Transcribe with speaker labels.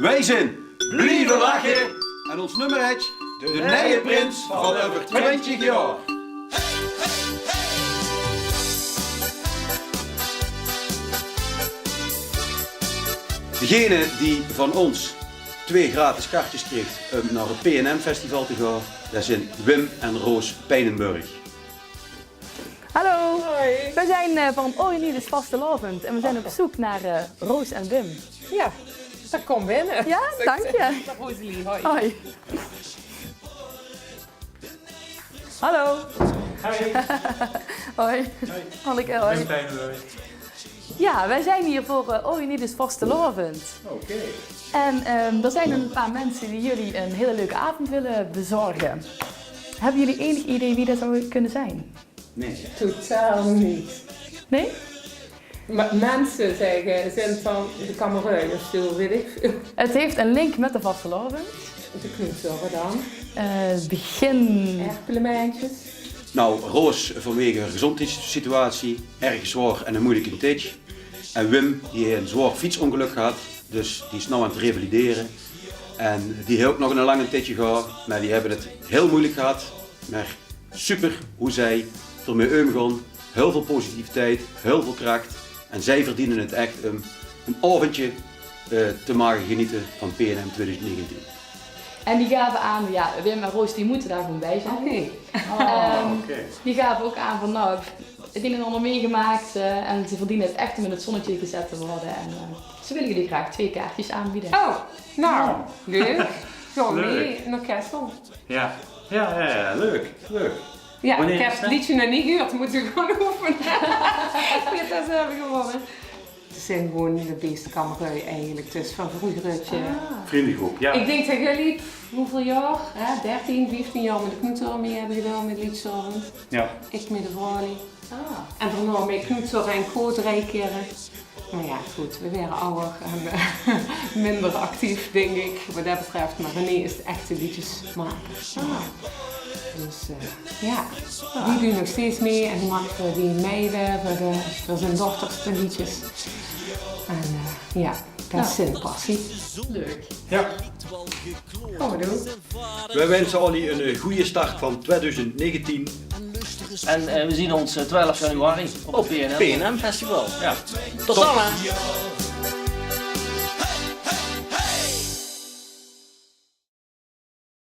Speaker 1: Wij zijn Blijven Lachen en ons nummer heet De Nije Prins van over 20 jaar. Degene die van ons 2 gratis kaartjes kreeg om naar het PNM Festival te gaan, dat zijn Wim en Roos Pijnenburg.
Speaker 2: Hallo, hoi. We zijn van All You Need Is Vastelavond en we zijn op zoek naar Roos en Wim.
Speaker 3: Ja, dat komt binnen.
Speaker 2: Ja, dank je.
Speaker 3: Dag Rosalie, hoi.
Speaker 2: Hoi. Hallo.
Speaker 4: Hoi.
Speaker 2: Hoi. Hanneke, hoi.
Speaker 4: Wim Pijnenburg.
Speaker 2: Ja, wij zijn hier voor All You Need Is Vastelavond.
Speaker 4: Oké.
Speaker 2: En er zijn een paar mensen die jullie een hele leuke avond willen bezorgen. Hebben jullie enig idee wie dat zou kunnen zijn?
Speaker 1: Nee.
Speaker 3: Totaal niet.
Speaker 2: Nee?
Speaker 3: Maar mensen zeggen, zijn van de kamerui of zo, weet ik veel.
Speaker 2: Het heeft een link met de vastelavond.
Speaker 3: De knoetsoren dan.
Speaker 2: Begin...
Speaker 3: Erpelementjes.
Speaker 1: Nou, Roos vanwege haar gezondheidssituatie, erg zwaar en een moeilijke tijd. En Wim, die heeft een zwaar fietsongeluk gehad, dus die is nu aan het revalideren. En die heeft ook nog een lange tijdje gehad, maar die hebben het heel moeilijk gehad. Maar super hoe zij ermee omgaan. Heel veel positiviteit, heel veel kracht. En zij verdienen het echt om een avondje te mogen genieten van PNM 2019.
Speaker 2: En die gaven aan, ja, Wim en Roos die moeten daar gewoon bij zijn.
Speaker 3: Oké.
Speaker 2: Die gaven ook aan van, nou, het een en ander meegemaakt en ze verdienen het echt om in het zonnetje gezet te worden. En ze willen jullie graag 2 kaartjes aanbieden.
Speaker 3: Oh, nou, leuk. Gewoon
Speaker 4: Leuk.
Speaker 3: mee naar Kessel.
Speaker 4: Ja. Ja, leuk.
Speaker 3: Ja,
Speaker 4: Wanneer
Speaker 3: ik
Speaker 4: is
Speaker 3: heb
Speaker 4: het?
Speaker 3: het liedje nog niet gehoord, moeten we gewoon oefenen. Ik weet dat ze hebben gewonnen. Het zijn gewoon de beste kamerui eigenlijk, dus van vroeger uit je...
Speaker 4: Vriendengroep, ja.
Speaker 3: Ik denk dat jullie, hoeveel jaar, hè, 13, 15 jaar met de knoetsoren mee hebben gedaan met liedsoren.
Speaker 4: Ja.
Speaker 3: Ik met de vrouwen.
Speaker 2: Ah.
Speaker 3: En daarna met knoetsoren en koot 3 keren. Maar ja, goed, we waren ouder en minder actief, denk ik, wat dat betreft. Maar René is de echte liedjesmaker. Dus ja, die doen nog steeds mee en die maakt voor die meiden, voor zijn dochters de liedjes. En ja, dat is zijn passie.
Speaker 2: Leuk.
Speaker 4: Ja.
Speaker 3: Gaan we doen.
Speaker 1: Wij wensen jullie een goede start van 2019.
Speaker 5: En we zien ons 12 januari op het PNM Festival.
Speaker 4: Ja.
Speaker 5: Tot dan! Hè.